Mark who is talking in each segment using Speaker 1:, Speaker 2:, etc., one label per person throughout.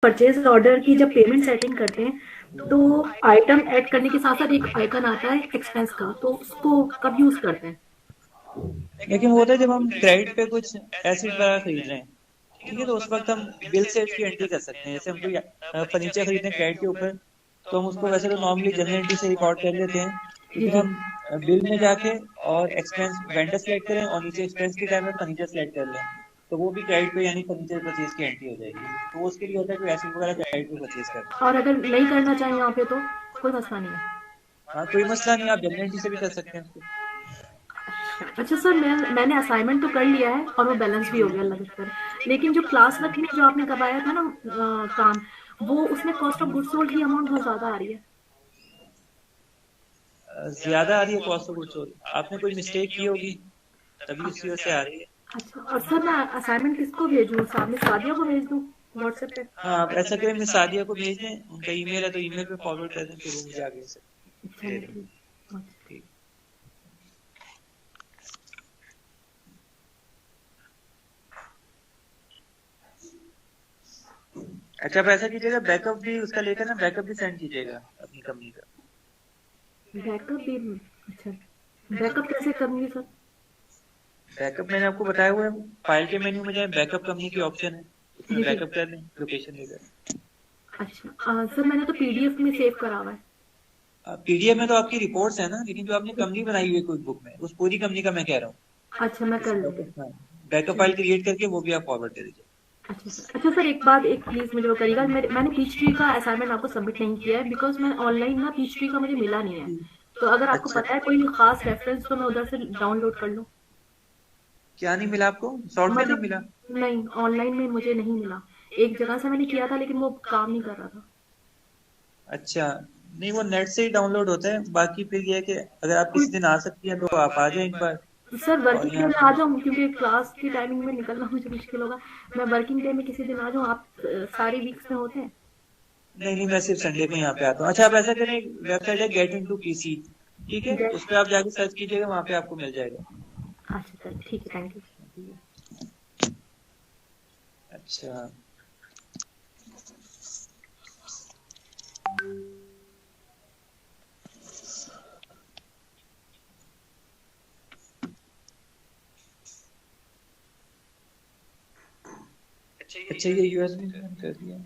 Speaker 1: Purchase order की जब payment setting करते हैं तो आइटम ऐड करने के साथ साथ एक आइकन आता है एक्सपेंस का, तो उसको कब यूज करते हैं?
Speaker 2: लेकिन वो होता है जब हम क्रेडिट पे कुछ एसिड वगैरह खरीद रहे हैं, ठीक है, तो उस वक्त हम बिल से उसकी एंट्री कर सकते हैं। जैसे हम कोई फर्नीचर खरीदते हैं क्रेडिट के ऊपर, तो हम उसको वैसे तो नॉर्मली जनरल एंट्री से रिकॉर्ड कर लेते हैं,
Speaker 1: जी
Speaker 2: लेकिन
Speaker 1: जी।
Speaker 2: हम बिल में जाके और एक्सपेंस वेंडर सेलेक्ट करें और नीचे एक्सपेंस के टाइम में फर्नीचर सेलेक्ट कर लें, तो वो भी क्रेडिट पे यानी फर्नीचर परचेज की एंट्री हो जाएगी। तो उसके लिए होता है कि एसिड वगैरह क्रेडिट पे परचेज करना।
Speaker 1: और अगर नहीं करना चाहें यहाँ पे तो कोई मसला नहीं है?
Speaker 2: हाँ, कोई मसला नहीं, आप जनरल एंट्री से भी कर सकते हैं उसको।
Speaker 1: अच्छा सर, मैंने असाइनमेंट तो कर लिया है और वो बैलेंस भी हो गया अल्लाह का शुक्र है। लेकिन जो क्लास वर्क में जो आपने करवाया था ना काम, वो उसमें कॉस्ट ऑफ गुड्स सोल्ड की अमाउंट बहुत ज्यादा आ रही है।
Speaker 2: ज्यादा आ रही है कॉस्ट ऑफ गुड्स सोल्ड, आपने कोई मिस्टेक की होगी तभी उसी वजह से आ रही है।
Speaker 1: अच्छा, और सर मैं असाइनमेंट किसको भेजूँ? सामने सादिया को भेज दूँ व्हाट्सएप पे?
Speaker 2: हाँ, आप ऐसा करें, मैं सादिया को भेज दें, उनका ईमेल है तो ईमेल पे फॉरवर्ड कर दें, फिर वो मुझे आगे से दे
Speaker 1: चलिए
Speaker 2: दें।
Speaker 1: ठीक। अच्छा।
Speaker 2: ठीक। अच्छा, आप ऐसा कीजिएगा, बैकअप भी उसका लेकर ना, बैकअप भी सेंड कीजिएगा अपनी कंपनी का।
Speaker 1: बैकअप भी? अच्छा, बैकअप कैसे करूँगी सर?
Speaker 2: बैकअप मैंने आपको बताया हुआ है, फाइल के मेन्यू में जाए, बैकअप कंपनी की ऑप्शन है, उसमें
Speaker 1: जी जी।
Speaker 2: बैकअप कर लें लोकेशन लेकर।
Speaker 1: अच्छा सर, मैंने तो पीडीएफ में सेव करा हुआ है।
Speaker 2: पीडीएफ में तो आपकी रिपोर्ट्स है ना, लेकिन जो आपने कंपनी बनाई हुई है क्विक बुक में, उस पूरी कंपनी का मैं कह रहा हूँ।
Speaker 1: अच्छा, मैं कर लूँगी।
Speaker 2: बैकअप, हाँ, बैकअप फाइल
Speaker 1: चलिए।
Speaker 2: क्रिएट करके वो भी आप फॉरवर्ड कर दीजिए।
Speaker 1: अच्छा सर, एक बात, एक प्लीज मुझे वो करिएगा। मैंने पीच ट्री का असाइनमेंट आपको सबमिट नहीं किया है बिकॉज मैं ऑनलाइन ना पीच ट्री का मुझे मिला नहीं है। तो अगर आपको
Speaker 2: अच्छा,
Speaker 1: पता है कोई खास रेफरेंस तो मैं उधर से डाउनलोड कर लूँ।
Speaker 2: क्या नहीं मिला आपको? सॉफ्टवेयर नहीं
Speaker 1: मतलब
Speaker 2: मिला?
Speaker 1: नहीं, ऑनलाइन में मुझे नहीं मिला। एक जगह से मैंने किया था लेकिन वो काम नहीं कर रहा था।
Speaker 2: अच्छा, नहीं वो नेट से ही डाउनलोड होता है। बाकी फिर ये है कि अगर आप
Speaker 1: कोई
Speaker 2: किसी दिन आ सकती हैं तो आप आ जाएं एक बार।
Speaker 1: सर,
Speaker 2: और
Speaker 1: वर्किंग डे
Speaker 2: यहाँ
Speaker 1: में
Speaker 2: पे
Speaker 1: आ जाऊँ क्योंकि क्लास की टाइमिंग में निकलना मुझे मुश्किल होगा। मैं वर्किंग डे में किसी दिन आ जाऊँ, आप सारी वीक्स में होते हैं?
Speaker 2: नहीं नहीं, मैं सिर्फ संडे को यहाँ पे आता हूँ। अच्छा, आप ऐसा करें, वेबसाइट है गेट इन टू पीसी, ठीक है, उस पर आप जाके सर्च कीजिएगा, वहाँ पे आपको मिल जाएगा।
Speaker 1: अच्छा सर, ठीक है, थैंक यू।
Speaker 2: ठीक है। अच्छा। अच्छा, ये यूएस में ज्वाइन कर दिया।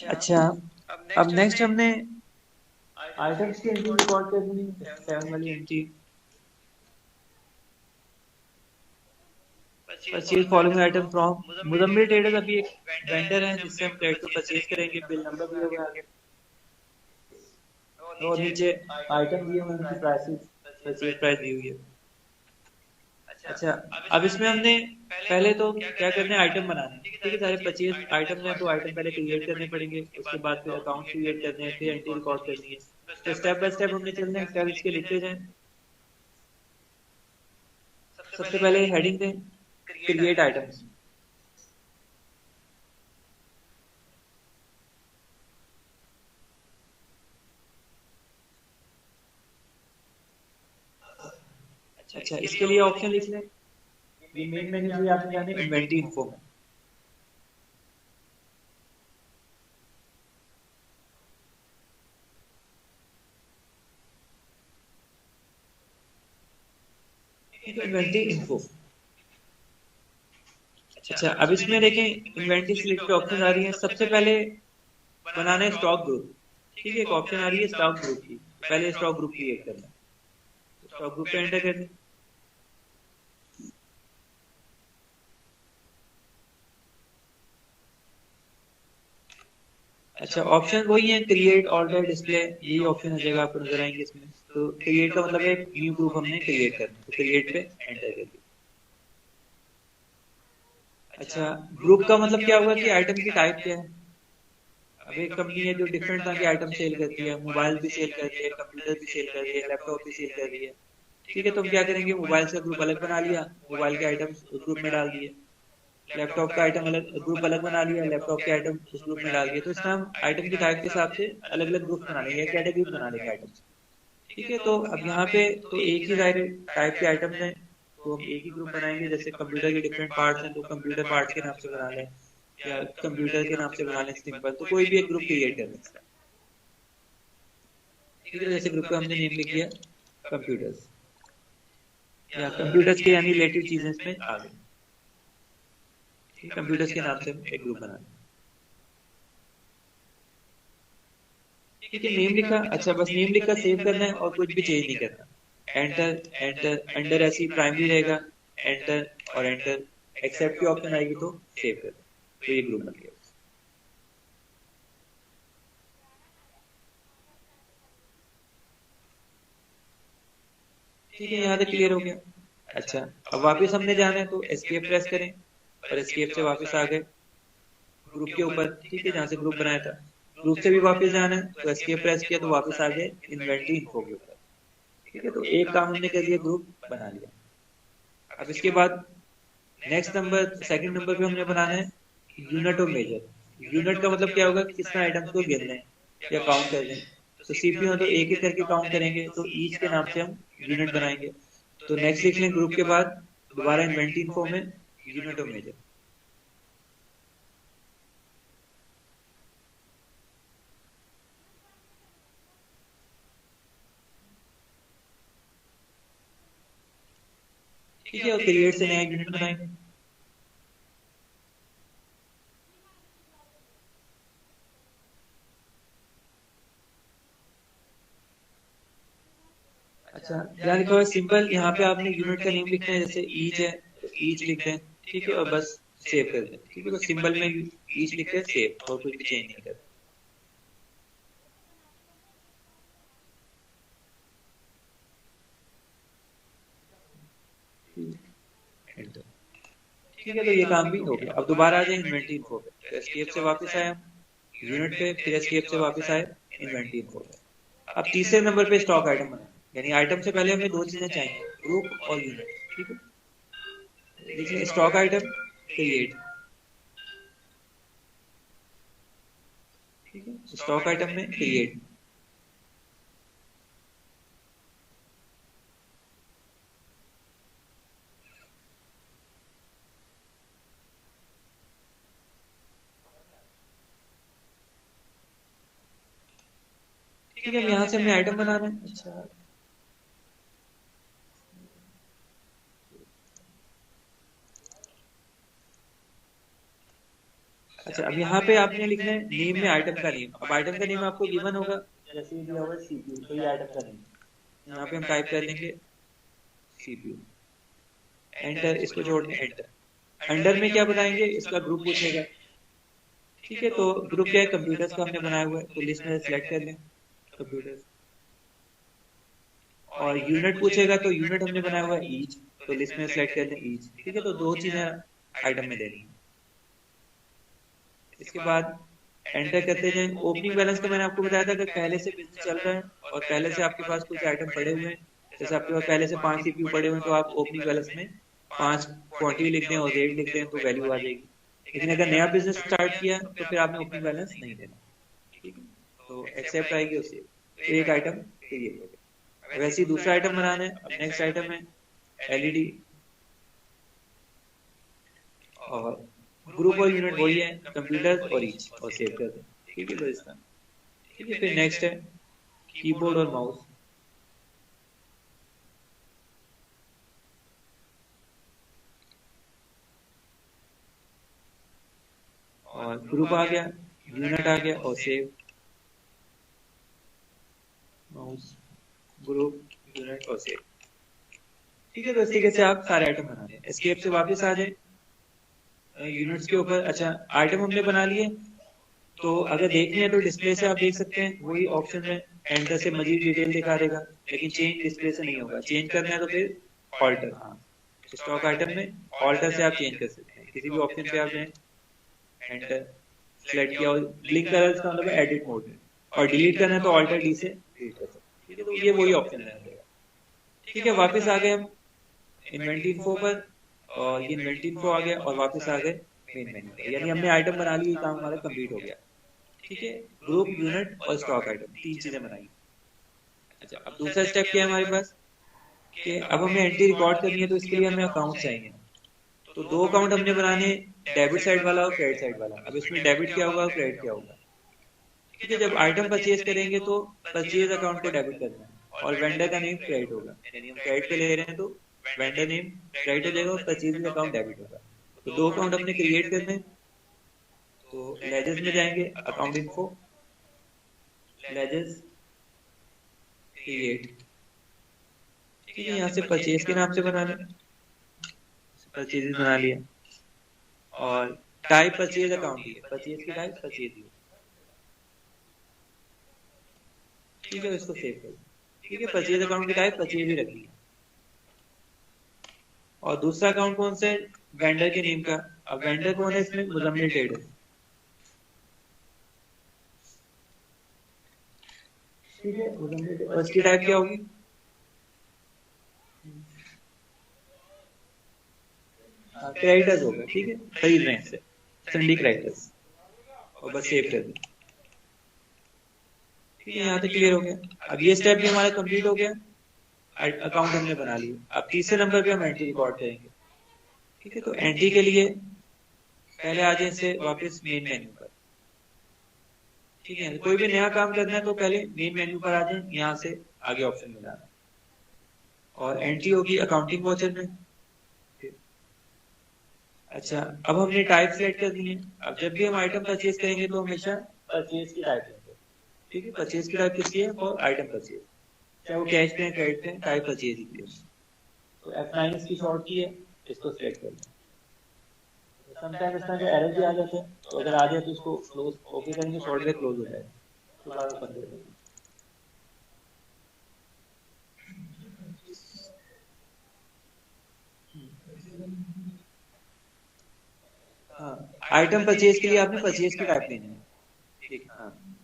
Speaker 2: अच्छा, अब नेक्स्ट हमने आइटम्स की एंट्री रिकॉर्ड करनी है, 7 वाली entry. Purchase following item from Mudammir traders, अभी एक वेंडर है जिससे हम क्रेडिट पे परचेज करेंगे, बिल नंबर दिया हुआ है आगे, और नीचे आइटम दिए हुए हैं, उनकी प्राइसेस, परचेज प्राइस दी हुई है। अच्छा, अब इसमें हमने पहले तो क्या करना है, आइटम बनाना है, ठीक है, सारे परचेज आइटम हैं तो आइटम पहले क्रिएट करने पड़ेंगे, उसके बाद फिर अकाउंट क्रिएट करने हैं, फिर एंट्री रिकॉर्ड करनी है। तो स्टेप बाय स्टेप हमने चलना है, स्टेप इसके लिखते जाएं। सबसे पहले हेडिंग दें, क्रिएट आइटम्स। अच्छा, इसके लिए ऑप्शन लिख लें, ये मेन मेन्यू से आपने जाना है इन्वेंटरी इन्फो में। ठीक है, इन्वेंटरी इन्फो। अच्छा, अब इसमें देखें, इन्वेंटरी से रिलेटेड ऑप्शन आ रही है। सबसे पहले बनाना है स्टॉक ग्रुप, ठीक है, एक ऑप्शन आ रही है स्टॉक ग्रुप की, पहले स्टॉक ग्रुप क्रिएट करना है, स्टॉक ग्रुप पे एंटर कर दें। अच्छा, ऑप्शन वही है, क्रिएट ऑर्डर डिस्प्ले, यही ऑप्शन हो जाएगा, आपको नजर आएंगे इसमें। तो क्रिएट का मतलब है न्यू ग्रुप हमने क्रिएट करना है, तो क्रिएट पे एंटर कर दिया। अच्छा, ग्रुप का मतलब क्या होगा कि आइटम की टाइप क्या है। अब एक कंपनी है जो डिफरेंट तरह के आइटम सेल करती है, मोबाइल भी सेल कर रही है, कंप्यूटर भी सेल कर रही है, लैपटॉप भी सेल कर रही है। ठीक है, तो हम क्या करेंगे, मोबाइल का ग्रुप अलग बना लिया, मोबाइल के आइटम्स उस ग्रुप में डाल दिए। लैपटॉप का आइटम अलग ग्रुप अलग बना लिया, लैपटॉप के आइटम उस ग्रुप में डाल दिए। तो इस तरह हम आइटम की टाइप के हिसाब से अलग अलग ग्रुप बना लेंगे, कैटेगरी बना लेंगे आइटम्स। ठीक है, तो अब यहाँ पे तो एक ही सारे टाइप के आइटम्स हैं, तो हम एक ही ग्रुप बनाएंगे। जैसे कंप्यूटर के डिफरेंट पार्ट्स हैं तो कंप्यूटर पार्ट्स के नाम से बना लें, या कंप्यूटर के नाम से बना लें सिंपल, तो कोई भी एक ग्रुप क्रिएट कर लें। ठीक है, तो जैसे ग्रुप का हमने नेम लिख दिया कंप्यूटर्स, या कंप्यूटर्स के यानी रिलेटेड चीजें इसमें आ गई। कंप्यूटर्स के नाम से हम एक ग्रुप बना लें। ठीक है, नेम लिखा, अच्छा बस नेम लिखा, सेव करना है और कुछ भी चेंज नहीं करना। एंटर, एंटर, अंडर ऐसी प्राइमरी रहेगा, एंटर और एंटर, एक्सेप्ट की ऑप्शन आएगी तो सेव कर, तो ये ग्रुप बन गया। ठीक है, यहाँ तक क्लियर हो गया। अच्छा, अब वापस हमने जाना है तो एस्केप प्रेस करें और एस्केप से वापस आ गए ग्रुप के ऊपर। ठीक है, जहाँ से ग्रुप बनाया था। ग्रुप से भी वापस जाना है तो एस्केप प्रेस किया तो वापस आ गए इन्वेंटरी इन्फो के ऊपर। ठीक है, तो एक काम हमने कर लिया, ग्रुप बना लिया। अब इसके बाद नेक्स्ट नंबर, सेकंड नंबर पे हमने बनाना है यूनिट ऑफ मेजर। यूनिट का मतलब क्या होगा कि कितना आइटम्स को गिन रहे हैं या काउंट कर रहे हैं। तो सीपीयू तो एक एक करके काउंट करेंगे, तो ईच के नाम से हम यूनिट बनाएंगे। तो नेक्स्ट लिख लें ग्रुप के बाद दोबारा इन्वेंटरी इन्फो में यूनिट ऑफ मेजर। ठीक है, और क्रिएट से नया यूनिट बनाएंगे। अच्छा, यहाँ लिखा हुआ है सिंपल, यहाँ पे आपने यूनिट का नेम लिखना है, जैसे ईच है तो ईच लिख दें। ठीक है, और बस सेव कर दें। ठीक है, तो सिंबल में ईच लिख के सेव, और कुछ भी चेंज नहीं करना। एंटर। ठीक है, तो ये काम भी हो गया। अब दोबारा आ जाए इन्वेंटरी इन्फो पे, तो एस्केप से वापस आए हम यूनिट पे, फिर एस्केप से वापस आए इन्वेंटरी इन्फो पे। अब तीसरे नंबर पे स्टॉक आइटम बनाए, यानी आइटम से पहले हमें दो चीजें चाहिए, ग्रुप और यूनिट। ठीक है, देखिए स्टॉक आइटम क्रिएट। ठीक है, स्टॉक आइटम में क्रिएट, ठीक है, अब यहाँ से हमें आइटम बनाना है। अच्छा, अच्छा, अब यहाँ पे आपने लिखना है नेम में आइटम का नेम। अब आइटम का नेम आपको गिवन होगा, जैसे ये दिया हुआ है सीपीयू, तो ये आइटम का नेम। यहाँ पे हम टाइप कर लेंगे सीपीयू, एंटर, इसको छोड़ दें एंटर। अंडर में क्या बताएंगे, इसका ग्रुप पूछेगा। ठीक है, तो ग्रुप क्या है, कंप्यूटर्स का हमने बनाया हुआ है, तो लिस्ट में सिलेक्ट कर लें कंप्यूटर्स। और यूनिट पूछेगा तो यूनिट हमने बनाया हुआ है ईच, तो लिस्ट में सिलेक्ट कर लें ईच। ठीक है, तो दो चीजें आइटम में देनी है। इसके बाद एंटर करते जाएं। ओपनिंग बैलेंस का मैंने आपको बताया था कि पहले से बिजनेस चल रहा है और पहले से आपके पास कुछ आइटम पड़े हुए हैं, जैसे आपके पास पहले से 5 सीपीयू पड़े हुए हैं, तो आप ओपनिंग बैलेंस में 5 क्वांटिटी लिख दें और रेट लिख दें, तो वैल्यू आ जाएगी। लेकिन अगर नया बिजनेस स्टार्ट किया तो फिर आपने ओपनिंग बैलेंस नहीं देना। ठीक है, तो एक्सेप्ट आएगी उससे, तो एक आइटम क्रिएट हो गया। वैसे ही दूसरा आइटम बनाना है। अब नेक्स्ट आइटम है एलईडी, और ग्रुप और यूनिट वही है, कंप्यूटर और ईच, और सेव कर दें। ठीक है, तो इस तरह। ठीक है, फिर नेक्स्ट है कीबोर्ड और माउस, और ग्रुप आ गया, यूनिट आ गया, और सेव, माउस, ग्रुप, यूनिट और सेव। ठीक है, तो इस तरीके से आप सारे आइटम बना लें। एस्केप से वापस आ जाए यूनिट्स के ऊपर। अच्छा, आइटम हमने बना लिए, तो अगर देखनी है तो डिस्प्ले से आप देख सकते हैं, वही ऑप्शन है, एंटर से मजीद डिटेल दिखा देगा, लेकिन चेंज डिस्प्ले से नहीं होगा। चेंज करना है तो फिर ऑल्टर, हाँ, स्टॉक आइटम में ऑल्टर से आप चेंज कर सकते हैं। किसी भी ऑप्शन पे आप जाएं, एंटर, सिलेक्ट किया, और ब्लिंक कलर का मतलब एडिट मोड में, और डिलीट करना है तो ऑल्टर डी से डिलीट कर सकते हैं। ठीक है, तो ये वही ऑप्शन रहना देगा। ठीक है, वापस आ गए हम इन्वेंटरी इन्फो पर, और ये इन्वेंटरी इन्फो आ गया, और वापस आ गए मेन मेन्यू पर, यानी हमने आइटम बना ली, काम हमारा कंप्लीट हो गया। ठीक है, ग्रुप, यूनिट और स्टॉक आइटम, तीन चीजें बनाई। अच्छा, अब दूसरा स्टेप क्या है हमारे पास, कि अब हमें एंट्री रिकॉर्ड करनी है, तो इसके लिए हमें अकाउंट चाहिए। तो दो अकाउंट हमने बनाने, डेबिट साइड वाला और क्रेडिट साइड वाला। अब इसमें डेबिट क्या होगा और क्रेडिट क्या होगा। ठीक है, जब आइटम परचेज करेंगे तो परचेज अकाउंट को डेबिट करना है, और वेंडर का नेम क्रेडिट होगा, यानी हम क्रेडिट पे ले रहे हैं तो वेंडर नेम क्रेडिट हो जाएगा और परचेज अकाउंट डेबिट होगा। तो दो अकाउंट हमने क्रिएट करने हैं। तो लेजेस में जाएंगे, अकाउंट इन्फो, लेजेस, क्रिएट। ठीक है, यहाँ से परचेज के नाम से बना लें, परचेज बना लिया, और टाइप परचेज अकाउंट ही है, परचेज की टाइप परचेज ही है। ठीक है, इसको सेव कर। ठीक है, परचेज अकाउंट की टाइप परचेज ही रखी है। और दूसरा अकाउंट कौन सा है, वेंडर के नेम का। अब वेंडर कौन है इसमें, मुजम्मिल ट्रेडर्स। ठीक है, मुजम्मिल, और इसकी टाइप क्या होगी, क्रेडिटर्स होगा। ठीक है, खरीद रहे हैं इससे, संडी क्रेडिटर्स, और बस सेव कर दें। ठीक है, यहाँ तक क्लियर हो गया। अब ये स्टेप भी हमारा कंप्लीट हो गया, अकाउंट हमने बना लिया। अब तीसरे नंबर पे हम एंट्री रिकॉर्ड करेंगे। ठीक है, तो एंट्री के लिए पहले आ जाए इससे वापस मेन मेन्यू पर। ठीक है, कोई भी नया काम करना है तो पहले मेन मेन्यू पर आ जाए, यहाँ से आगे ऑप्शन में जाना, और एंट्री होगी अकाउंटिंग वाउचर में। अच्छा, अब हमने टाइप सेलेक्ट कर दी है। अब जब भी हम आइटम परचेज करेंगे तो हमेशा परचेज की टाइप लेंगे। ठीक है, परचेज की टाइप किसकी है, फॉर आइटम परचेज, चाहे वो कैश पे क्रेडिट पे, टाइप परचेज ही की है। तो F9 इसकी शॉर्ट की है, इसको सिलेक्ट कर लें। समटाइम इस तरह के एरर भी आ जाते हैं, तो अगर आ जाए तो इसको क्लोज ओके करेंगे, सॉफ्टवेयर क्लोज हो जाएगा, दोबारा ओपन कर देंगे। हाँ, आइटम परचेज के लिए आपने परचेज की टाइप लेनी है। ठीक है, हाँ।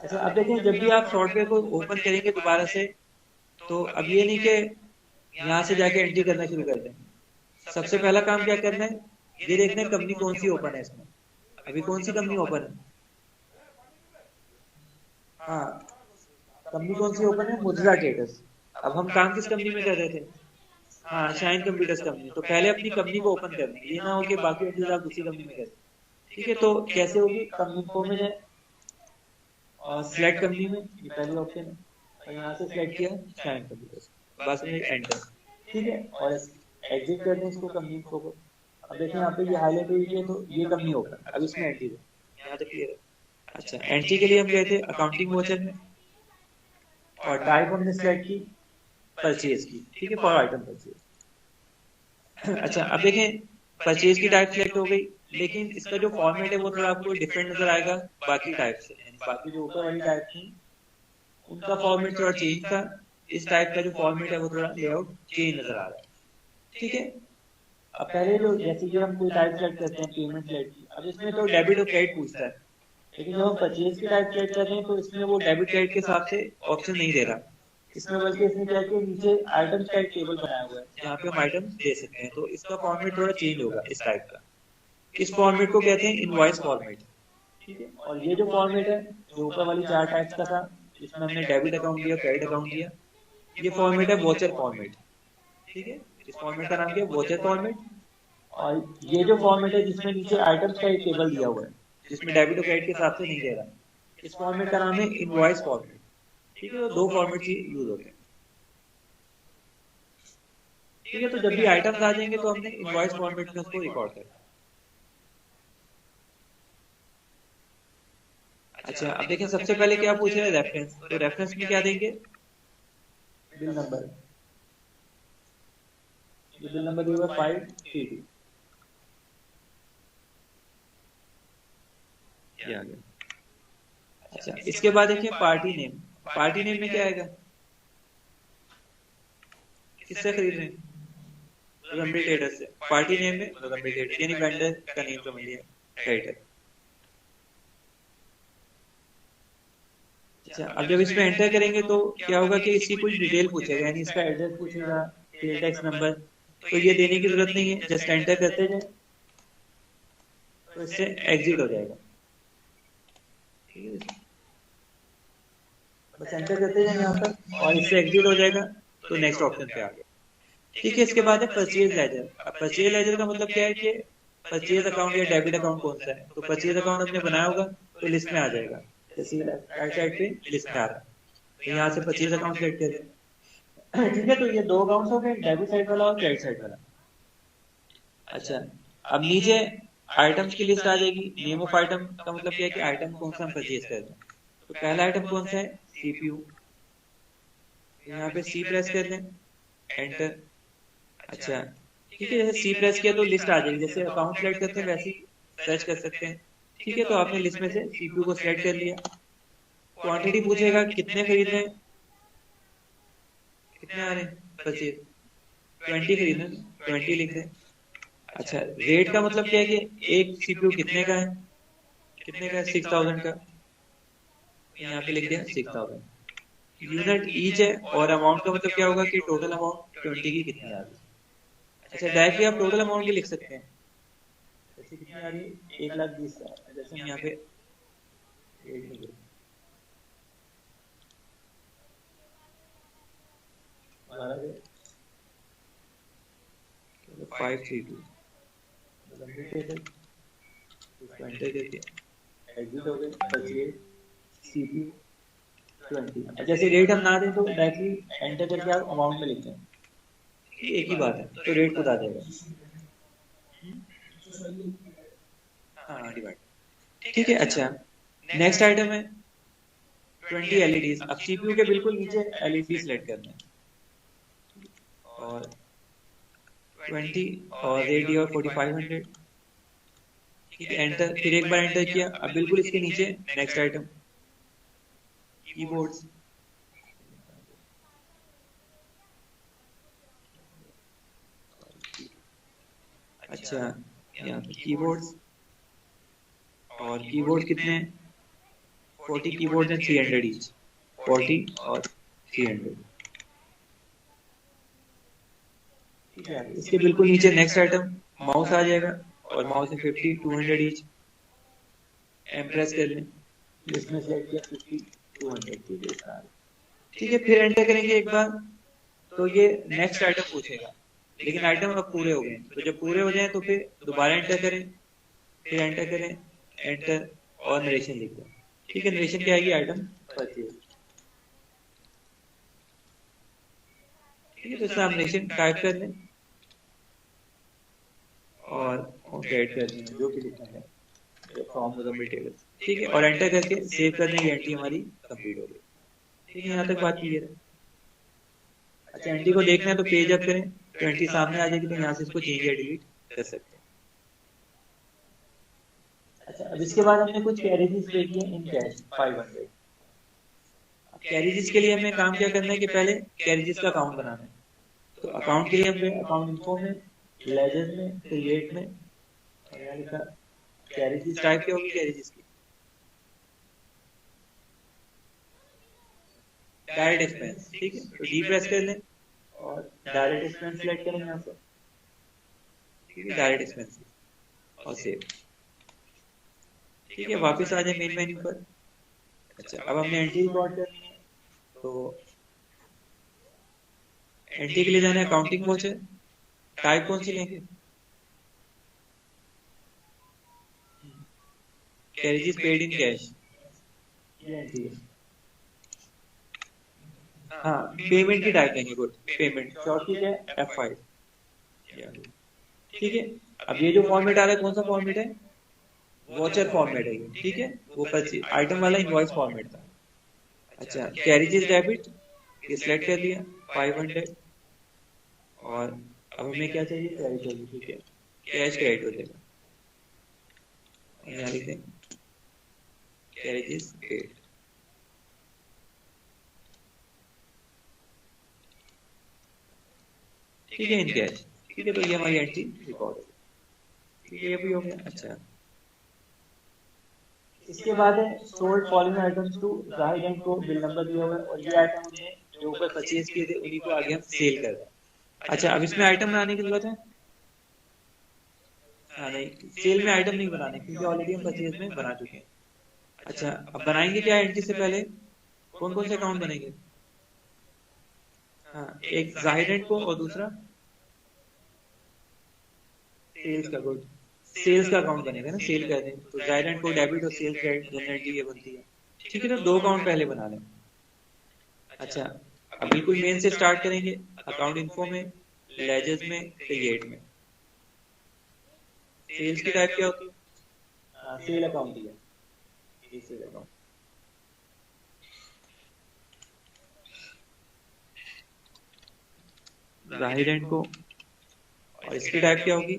Speaker 2: अच्छा, अब देखें, जब भी आप सॉफ्टवेयर को ओपन करेंगे दोबारा से, तो अब ये नहीं कि यहाँ से जाके एंट्री करना शुरू कर दें। सबसे पहला काम क्या करना है, ये देखना है कंपनी कौन सी ओपन है इसमें। अभी कौन सी कंपनी ओपन है, हाँ, कंपनी कौन सी ओपन है, मुद्रा ट्रेडर्स। अब हम काम किस कंपनी में कर रहे थे, हाँ, शाइन कंप्यूटर्स कंपनी। तो पहले अपनी कंपनी को ओपन करना है, ये ना हो कि बाकी एंट्रीज आप दूसरी कंपनी में करें। ठीक है, तो कैसे होगी, कंपनी इन्फो में जाए, और सिलेक्ट कंपनी में, ये पहली ऑप्शन है, और यहाँ से सिलेक्ट किया शाइन कंप्यूटर्स, बस में एंटर। ठीक है, और एग्जिट कर दें इसको, कंपनी इन्फो को। अब देखिए यहाँ पे ये हाईलाइट हुई है, तो ये कंपनी ओपन, अब इसमें एंट्री दो, यहाँ तक क्लियर है। अच्छा, एंट्री के लिए हम गए थे अकाउंटिंग वाउचर में, और टाइप हमने सिलेक्ट की परचेज की। ठीक है, फॉर आइटम परचेज। अच्छा, अब देखें, परचेज की टाइप सिलेक्ट हो गई, लेकिन इसका जो फॉर्मेट है वो थोड़ा आपको डिफरेंट नजर आएगा बाकी टाइप से, यानी बाकी जो ऊपर वाली टाइप थी उनका फॉर्मेट थोड़ा चेंज था। इस टाइप का जो फॉर्मेट है वो थोड़ा लेआउट चेंज नजर आ रहा है। ठीक है, अब पहले जो जैसे कि हम कोई टाइप सेलेक्ट करते हैं, पेमेंट सेलेक्ट की, अब इसमें तो डेबिट और क्रेडिट पूछता है, लेकिन जब हम परचेज की टाइप सेलेक्ट कर रहे हैं तो इसमें वो डेबिट क्रेडिट के हिसाब से ऑप्शन नहीं दे रहा। इसमें बल्कि इसने क्या किया, नीचे आइटम्स का एक टेबल बनाया हुआ है जहाँ पे हम आइटम्स दे सकते हैं, तो इसका फॉर्मेट थोड़ा चेंज होगा इस टाइप का। इस फॉर्मेट को कहते हैं इनवॉइस फॉर्मेट। ठीक है, और ये जो फॉर्मेट है, जो ऊपर वाली चार टाइप्स का था, इसमें हमने डेबिट अकाउंट दिया, क्रेडिट अकाउंट दिया, ये फॉर्मेट है वोचर फॉर्मेट। ठीक है, इस फॉर्मेट का नाम क्या है, वोचर फॉर्मेट। और ये जो फॉर्मेट है जिसमें नीचे आइटम्स का एक टेबल दिया हुआ है, जिसमें डेबिट और क्रेडिट के हिसाब से नहीं दे रहा, इस फॉर्मेट का नाम है इनवॉइस फॉर्मेट। ठीक है, तो दो फॉर्मेट ही यूज होते हैं। ठीक है, तो जब भी आइटम्स आ जाएंगे तो हमने इनवॉइस फॉर्मेट में उसको रिकॉर्ड करना है। अच्छा, अब देखें, सबसे पहले क्या पूछ रहे हैं, रेफरेंस। तो रेफरेंस में क्या देंगे, बिल नंबर, ये बिल नंबर दिया हुआ 532, ये आ गया। अच्छा, इसके बाद देखिए पार्टी नेम। पार्टी नेम में क्या आएगा, किससे खरीद रहे हैं, रंबी ट्रेडर से। पार्टी नेम में रंबी ट्रेडर, यानी वेंडर का नेम समझ लिया, ट्रेडर। अच्छा, अब जब इसमें एंटर करेंगे तो क्या होगा कि इसकी कुछ डिटेल पूछेगा, यानी इसका एड्रेस पूछेगा, सेल टैक्स नंबर। तो ये देने की जरूरत नहीं है, जस्ट एंटर करते जाए तो इससे एग्जिट हो जाएगा। ठीक है, बस एंटर करते जाए यहाँ पर और इससे एग्जिट हो जाएगा। तो नेक्स्ट ऑप्शन पे आ गए। ठीक है, इसके बाद है परचेज लेजर। अब परचेज लेजर का मतलब क्या है कि परचेज अकाउंट या डेबिट अकाउंट कौन सा है। तो परचेज अकाउंट हमने बनाया होगा तो लिस्ट में आ जाएगा, जैसे राइट साइड पे लिस्ट में आ रहा है, तो यहाँ से परचेज अकाउंट सेलेक्ट कर दें। ठीक है, तो ये दो अकाउंट्स हो गए, डेबिट साइड वाला और क्रेडिट साइड वाला। अच्छा, अब नीचे आइटम्स की लिस्ट आ जाएगी। नेम ऑफ आइटम का मतलब क्या है कि आइटम कौन सा हम परचेज कर रहे हैं। तो पहला आइटम कौन सा है, सीपीयू। यहाँ पे सी प्रेस कर लें, एंटर। अच्छा, ठीक है, जैसे सी प्रेस किया तो लिस्ट आ जाएगी, जैसे अकाउंट सेलेक्ट करते हैं वैसे ही सर्च कर सकते हैं। ठीक है, तो आपने लिस्ट में से सीपीयू को सिलेक्ट कर लिया। क्वांटिटी पूछेगा कितने खरीद रहे हैं, कितने आ रहे हैं परचेज, 20 खरीद रहे हैं, 20 लिख दें। अच्छा, रेट का मतलब क्या है कि एक सीपीयू कितने का है, कितने का है, 6000 का, यहाँ पे लिख दिया 6000। यूनिट ईच है, और अमाउंट का मतलब क्या होगा कि टोटल अमाउंट 20 की कितनी आ रही है। अच्छा, डायरेक्टली आप टोटल अमाउंट भी लिख सकते हैं, जैसे कितनी आ रही है, 1,20,000, जैसे हम यहाँ पे 532 एंटर करके एग्जिट हो गए, परचेज सीपी 20। जैसे रेट हम ना दें तो डायरेक्टली एंटर करके आप अमाउंट में लिखते हैं, एक ही बात है, तो रेट खुद आ जाएगा। हाँ, डिवाइड। ठीक है, अच्छा, नेक्स्ट आइटम है 20 एलईडीज। अब सीपीयू के बिल्कुल नीचे एलईडी सेलेक्ट करना है, और 20 और रेडियो 4500। ठीक है, एंटर, फिर एक बार एंटर किया। अब बिल्कुल इसके नीचे नेक्स्ट आइटम कीबोर्ड्स। अच्छा, यहाँ पे कीबोर्ड्स, और कीबोर्ड कितने हैं, 40 कीबोर्ड हैं, 300 ईच, 40 और 300। ठीक है, इसके बिल्कुल नीचे नेक्स्ट आइटम माउस आ जाएगा, और माउस है 50, 200 ईच। एम्प्रेस कर लें, इसमें सेलेक्ट किया 50, 200। ठीक है, ठीक है, फिर एंटर करेंगे एक बार तो ये नेक्स्ट आइटम पूछेगा, लेकिन आइटम अब पूरे हो गए। तो जब पूरे हो जाए तो फिर दोबारा एंटर करें, फिर एंटर करें, एंटर, और नरेशन लिख दें। ठीक है, नरेशन क्या आएगी, आइटम परचेज। ठीक है, तो इसमें आप नरेशन टाइप कर लें और ऐड कर दें जो भी लिखना है, फ्रॉम द टेबल। ठीक है, और एंटर करके सेव कर देंगे, एंट्री हमारी कंप्लीट हो गई। ठीक है, यहाँ तक बात क्लियर है। अच्छा, एंट्री को देखना है तो पेज अप करें, तो एंट्री सामने आ जाएगी, तो यहाँ से इसको चेंज या डिलीट कर सकते हैं। अच्छा, अब इसके बाद हमने कुछ कैरेजेस देख लिए इन कैश 500। अब कैरेजेस के लिए हमें काम क्या करना है कि पहले कैरेजेस का अकाउंट बनाना है। तो अकाउंट के लिए हमें अकाउंट इन्फो में, लेजर में, क्रिएट में, और यहाँ लिखा कैरेजेस, टाइप क्या होगी कैरेजेस की, डायरेक्ट एक्सपेंस। ठीक है, तो डी प्रेस कर लें और डायरेक्ट एक्सपेंस सेलेक्ट करें यहाँ से। ठीक है, डायरेक्ट एक्सपेंस और सेव। ठीक है, वापस आ जाए मेन मेन्यू पर। अच्छा, अब हमने एंट्री रिकॉर्ड करनी है, तो एंट्री के लिए जाना है अकाउंटिंग वाउचर। टाइप कौन सी लेंगे, कैरेजेस पेड इन कैश, ये एंट्री है। हाँ, पेमेंट की टाइप लेंगे, गुड, पेमेंट शॉर्ट की है F5। ठीक है, अब ये जो फॉर्मेट आ रहा है कौन सा फॉर्मेट है, वॉचर फॉर्मेट है ये। ठीक है, वो परचेज आइटम वाला इनवॉइस फॉर्मेट था। अच्छा, कैरेजेस डेबिट, ये सिलेक्ट कर लिया 500, और अब हमें क्या चाहिए, क्रेडिट चाहिए। ठीक है, कैश क्रेडिट हो जाएगा, और यहाँ लिख दें कैरेजेस पेड। ठीक है, इन कैश। ठीक है, तो ये हमारी एंट्री रिकॉर्ड हो गई। ठीक है, ये भी हो गया। अच्छा, इसके बाद है सोल्ड फॉलोइंग आइटम्स टू जाहिर एंड को बिल नंबर दिया हुआ है, और ये आइटम हमने जो ऊपर परचेज किए थे उन्हीं को आगे हम सेल कर रहे हैं। अच्छा, अब इसमें आइटम बनाने की जरूरत है? हाँ नहीं, सेल में आइटम नहीं बनाने, क्योंकि ऑलरेडी हम परचेज में बना चुके हैं। अच्छा, अब बनाएंगे क्या एंट्री से पहले? कौन कौन से अकाउंट बनेंगे? हाँ, एक जाहिर एंड को और दूसरा सेल्स का गुड, सेल्स का अकाउंट बनेगा ना, सेल कर दें तो जाहिर एंड को डेबिट और सेल्स क्रेडिट दोनों एंट्री ये बनती है। ठीक है, तो दो अकाउंट पहले बना लें। अच्छा, अब बिल्कुल मेन से स्टार्ट करेंगे, अकाउंट इन्फो में, लेजर्स में, क्रिएट में। सेल्स की टाइप क्या होती है? सेल अकाउंट ही है, ये सेल अकाउंट। जाहिर एंड को, और इसकी टाइप क्या होगी?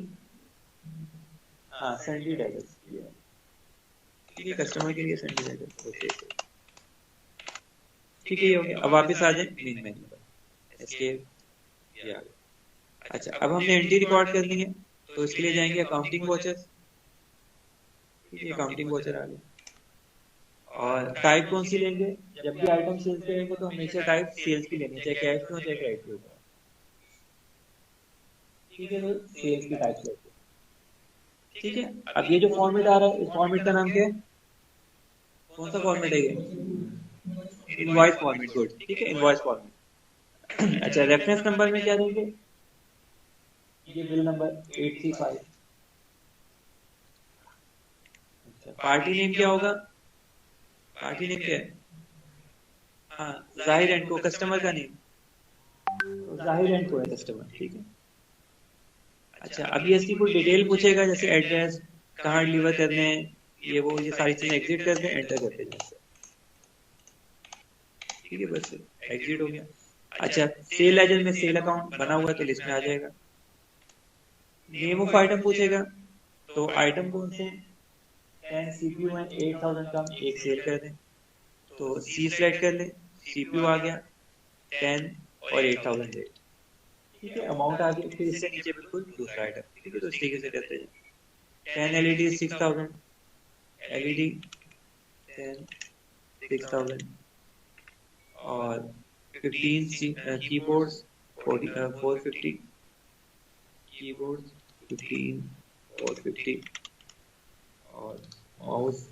Speaker 2: हाँ, सैंडी डेजर्स। ठीक है, कस्टमर के लिए सैंडी डेजर्स। ओके, ठीक है, ये हो गया। अब वापस आ जाए मेन मेन्यू पर, एस्केप या। अच्छा, अब हमने एंट्री रिकॉर्ड करनी है, तो इसके लिए जाएंगे अकाउंटिंग वॉचर्स। ठीक है, अकाउंटिंग वॉचर आ गया। और टाइप कौन सी लेंगे? जब भी आइटम सेल्स करेंगे तो हमेशा टाइप सेल्स की लेनी है, चाहे कैश में हो चाहे क्रेडिट में हो। ठीक है, तो सेल्स की टाइप लेते हैं। ठीक है, अब ये जो फॉर्मेट आ रहा है, इस फॉर्मेट का नाम क्या है? कौन सा फॉर्मेट है ये? Invoice format. गुड, ठीक है, इनवॉइस फॉर्मेट। अच्छा, रेफरेंस नंबर में क्या देंगे? ये बिल नंबर 835। अच्छा, पार्टी नेम क्या होगा? पार्टी नेम क्या है? हाँ, जाहिर एंड को, कस्टमर का नेम तो जाहिर एंड को है कस्टमर। ठीक है। अच्छा, अब ये इसकी कोई डिटेल पूछेगा, जैसे एड्रेस, कहाँ डिलीवर करने हैं, ये वो, ये सारी चीजें एग्जिट करके एंटर करते जाए। ठीक है, बस एग्जिट हो गया। अच्छा, सेल लेजर में सेल अकाउंट बना हुआ है तो लिस्ट में आ जाएगा। नेम ऑफ आइटम पूछेगा, तो आइटम कौन से? 10 सीपीयू है, 8000 का, एक सेल कर दें, तो सी सेलेक्ट कर ले, सीपीयू आ गया 10 और 8000। ठीक है, अमाउंट आ गई, फिर इससे नीचे बिल्कुल दूसरा आइटम। ठीक है, तो इस तरीके से करते हैं। 10 एलईडी 6000, एलईडी 10 6000, और 15 कीबोर्ड्स 450, कीबोर्ड 15 और 50, और माउस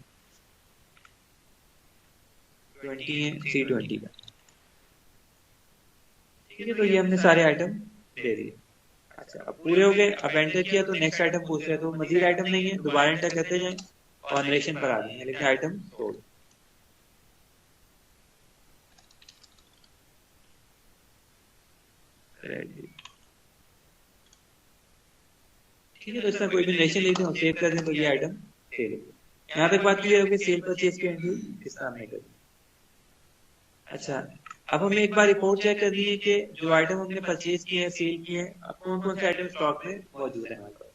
Speaker 2: 20 है, 320 का। ठीक है, तो ये हमने सारे आइटम दे दिए। अच्छा, अब पूरे हो गए। अब एंटर किया तो नेक्स्ट आइटम पूछ रहे हैं, तो मजीद आइटम नहीं है, दोबारा एंटर करते जाएं और नरेशन पर आ जाएंगे, लेकिन आइटम सोल्ड। ठीक है, तो इसमें कोई भी नरेशन लेते हैं, सेव कर दें तो ये आइटम सेल हो गया। यहाँ तक बात क्लियर हो गई, सेल परचेज की एंट्री इस तरह हमने कर दी। अच्छा, अब हमें एक बार रिपोर्ट चेक करनी है कि जो आइटम हमने परचेज किए हैं, सेल किए हैं, अब कौन कौन से आइटम स्टॉक में मौजूद है हमारे पास।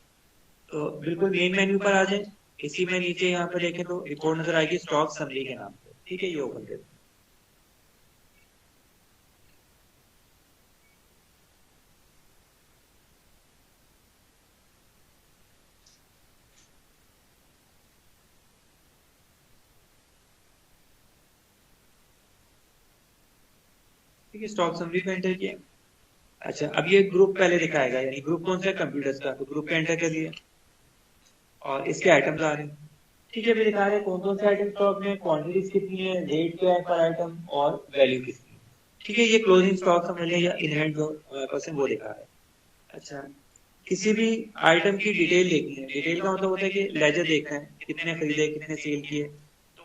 Speaker 2: तो बिल्कुल मेन मेन्यू पर आ जाए, इसी में नीचे यहाँ पर देखें तो रिपोर्ट नजर आएगी स्टॉक समरी के नाम से। ठीक है, ये ओपन कर। ठीक है, स्टॉक समरी पे एंटर किया। अच्छा, अब ये ग्रुप पहले दिखाएगा, यानी ग्रुप कौन सा है? कंप्यूटर्स का, तो ग्रुप पे एंटर कर दिया और इसके आइटम्स आ रहे हैं। ठीक है, अभी दिखा रहे हैं कौन कौन से आइटम स्टॉक में, क्वांटिटीज कितनी है, रेट क्या है पर आइटम, और वैल्यू कितनी है। ठीक है, ये क्लोजिंग स्टॉक समझ लें, या इन हैंड जो परसेंट वो दिखा रहा है। अच्छा, किसी भी आइटम की डिटेल देखनी है, डिटेल का मतलब होता है कि लेजर देखना है, कितने खरीदे, कितने सेल किए,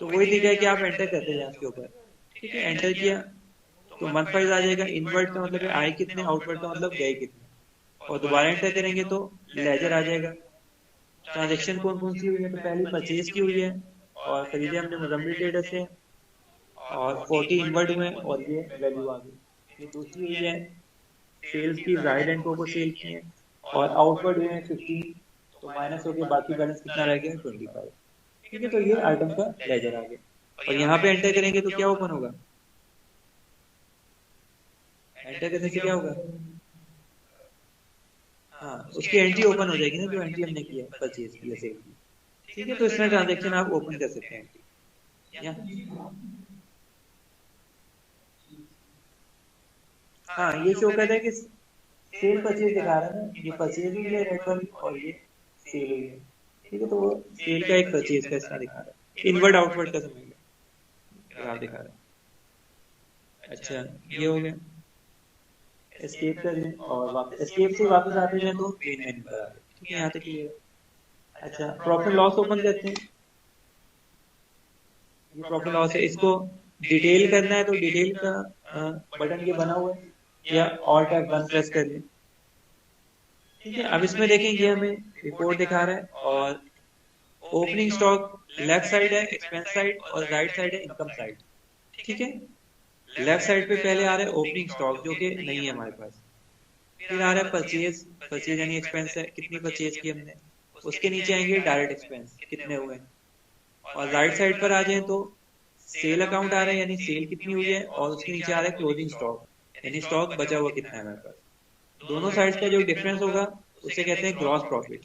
Speaker 2: तो वही दिखा है कि आप एंटर करते जाए उसके ऊपर। ठीक है, एंटर किया तो मंथ वाइज आ जाएगा। इनवर्ड का मतलब है आए कितने, आउटवर्ड का मतलब गए कितने, और दोबारा एंटर करेंगे तो लेजर आ जाएगा। ट्रांजेक्शन कौन कौन सी हुई है, तो पहली परचेज की हुई है, और खरीदे हमने मुजम्मिल ट्रेडर से, और 40 इनवर्ड हुए, और ये वैल्यू आ गई। ये दूसरी हुई है सेल्स की, जाहिर एंड को सेल की है, और आउटवर्ड हुए हैं 15, तो माइनस हो गया, बाकी बैलेंस कितना रह गया? 25। ठीक है, तो ये आइटम का लेजर आ गया। और यहाँ पे एंटर करेंगे तो क्या ओपन होगा? एंटर करने से क्या होगा? हाँ, उसकी एंट्री ओपन हो जाएगी ना, जो एंट्री हमने की है परचेज की या सेल की। ठीक है, तो इसमें ट्रांजेक्शन आप ओपन कर सकते हैं। या हाँ, ये शो करता है कि सेल परचेज दिखा रहा है ना, ये परचेज हुई है रेड वाली और ये सेल हुई है। ठीक है, तो वो सेल का एक परचेज का इसका दिखा रहा है, इनवर्ड आउटवर्ड का समझ लो ग्राफ दिखा रहा है। अच्छा, ये हो गया। एस्केप कर लें और वापस एस्केप से वापस आते हैं तो मेन मेन्यू पर आ गए। ठीक है, यहाँ तक क्लियर है। अच्छा, प्रॉफिट लॉस ओपन करते हैं। ये प्रॉफिट लॉस है, इसको डिटेल करना है तो डिटेल का बटन ये बना हुआ है या ऑल टैब 1 प्रेस कर लें। ठीक है, अब इसमें देखेंगे हमें रिपोर्ट दिखा रहा है और ओपनिंग स्टॉक लेफ्ट साइड है एक्सपेंस साइड और राइट साइड है इनकम साइड। ठीक है, लेफ्ट साइड पे पहले आ रहा है ओपनिंग स्टॉक जो कि नहीं है हमारे पास, फिर आ रहा है परचेज, परचेज यानी एक्सपेंस है, कितनी परचेज की हमने। उसके नीचे आएंगे डायरेक्ट एक्सपेंस कितने हुए, और राइट साइड पर आ जाए तो सेल अकाउंट आ रहा है यानी सेल कितनी हुई है, और उसके नीचे आ रहा है क्लोजिंग स्टॉक यानी स्टॉक बचा हुआ कितना है हमारे पास। दोनों साइड का जो डिफरेंस होगा उसे कहते हैं ग्रॉस प्रॉफिट।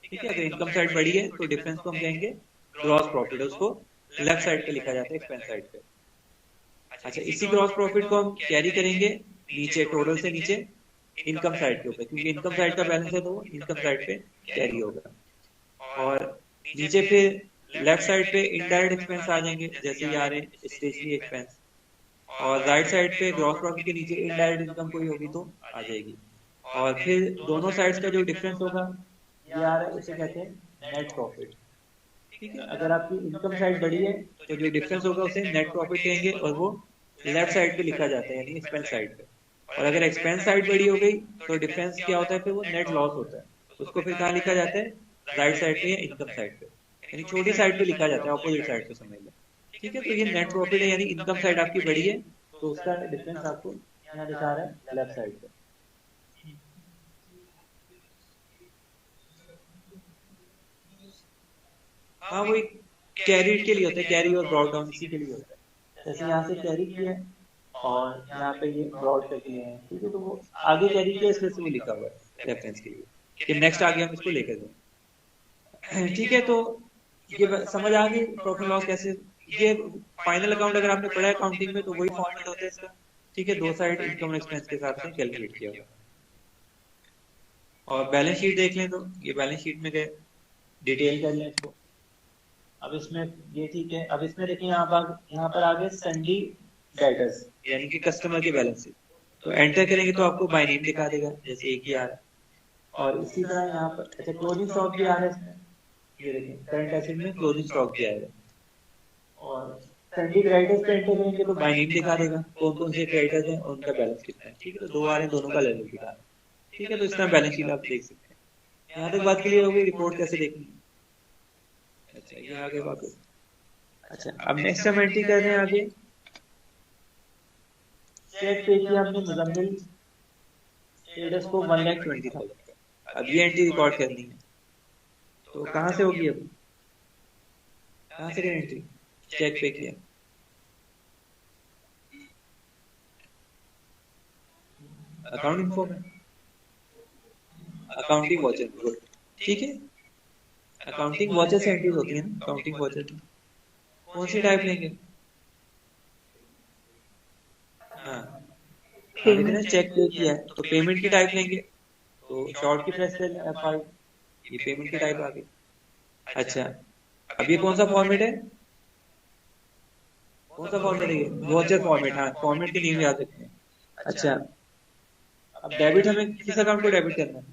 Speaker 2: ठीक है, अगर इनकम साइड बड़ी है तो डिफरेंस को हम कहेंगे ग्रॉस प्रॉफिट, उसको लेफ्ट साइड पे लिखा जाता है एक्सपेंस साइड पे। अच्छा, इसी ग्रॉस प्रॉफिट को हम कैरी करेंगे नीचे टोटल से नीचे इनकम साइड के ऊपर, क्योंकि इनकम साइड का बैलेंस है तो वो इनकम साइड पे कैरी होगा। और नीचे फिर लेफ्ट साइड पे इनडायरेक्ट एक्सपेंस आ जाएंगे, जैसे ये आ रहे हैं स्टेशनरी एक्सपेंस, और राइट साइड पे ग्रॉस प्रॉफिट के नीचे इनडायरेक्ट इनकम कोई होगी तो आ जाएगी। और फिर दोनों साइड्स का जो डिफरेंस होगा ये आ रहा है उसे कहते हैं नेट प्रॉफिट। ठीक है, अगर आपकी इनकम साइड बड़ी है तो जो डिफरेंस होगा उसे नेट प्रॉफिट कहेंगे और वो लेफ्ट साइड पे लिखा जाता है यानी एक्सपेंस साइड पे। और अगर एक्सपेंस साइड बड़ी हो गई तो डिफरेंस क्या होता है, फिर वो नेट लॉस होता है, उसको फिर कहाँ लिखा जाता है राइट साइड पे या इनकम साइड पे, यानी छोटी साइड पे लिखा जाता है, ऑपोजिट साइड पे समझ लो। ठीक है, तो ये नेट प्रॉफिट है यानी इनकम साइड आपकी बड़ी है तो उसका डिफरेंस आपको यहाँ दिखा रहा है लेफ्ट साइड पे। हाँ, वो एक कैरी के लिए होता है, कैरी और ब्रॉड डाउन इसी के लिए होता है। जैसे यहाँ से कैरी किया है और यहाँ पे ये ब्रॉड कर दिए हैं। ठीक है, तो वो आगे कैरी किया इसलिए से वो लिखा हुआ है रेफरेंस के लिए कि नेक्स्ट आगे हम इसको लेकर दें। ठीक है, तो ये समझ आ गई प्रॉफिट लॉस कैसे। ये फाइनल अकाउंट अगर आपने पढ़ा है अकाउंटिंग में तो वही फॉर्मेट होता है इसका। ठीक है, दो साइड इनकम एक्सपेंस के हिसाब से कैलकुलेट किया हुआ। और बैलेंस शीट देख लें तो ये बैलेंस शीट में गए डिटेल कर लें इसको। अब इसमें ये ठीक है, अब इसमें देखिए यहाँ पर आ गए सन्डी डेटर्स यानी कि कस्टमर के बैलेंस शीट। तो एंटर करेंगे तो आपको बाय नेम दिखा देगा जैसे एक ही आ रहा है। और इसी तरह यहाँ पर अच्छा क्लोजिंग स्टॉक भी आ रहा है इसमें, ये देखिए करंट एसेट में क्लोजिंग स्टॉक भी आएगा। और सन्डी क्रेडिटर्स पे एंटर करेंगे तो बाय नेम दिखा देगा कौन कौन से क्रेडिटर्स हैं और उनका बैलेंस कितना है। ठीक है, तो दो आ रहे हैं, दोनों का लेवल दिखा रहा है। ठीक है, तो इस तरह बैलेंस शीट आप देख सकते हैं। यहाँ तक बात क्लियर हो गई, रिपोर्ट कैसे देखनी है। अच्छा, ये आगे वापस। अच्छा, अब नेक्स्ट हम एंट्री कर रहे हैं आगे। चेक पे किया हमने मुजम्मिल ट्रेडर्स को 1,20,000 का। अब ये एंट्री रिकॉर्ड करनी है तो कहाँ से होगी, अब कहाँ से करें एंट्री। चेक पे किया, अकाउंट इन्फो में अकाउंटिंग वॉचर, गुड। ठीक है, अकाउंटिंग वॉचर से एंट्रीज होती है ना, अकाउंटिंग वॉचर में कौन सी टाइप लेंगे। हाँ, अब इतने चेक पे किया है तो पेमेंट की टाइप लेंगे, तो शॉर्ट की प्रेस कर लें F5, ये पेमेंट की टाइप आ गई। अच्छा, अब ये कौन सा फॉर्मेट है, कौन सा फॉर्मेट है ये वॉचर फॉर्मेट। हाँ, फॉर्मेट के नेम याद रखते हैं। अच्छा, अब डेबिट हमें किस अकाउंट को डेबिट करना है,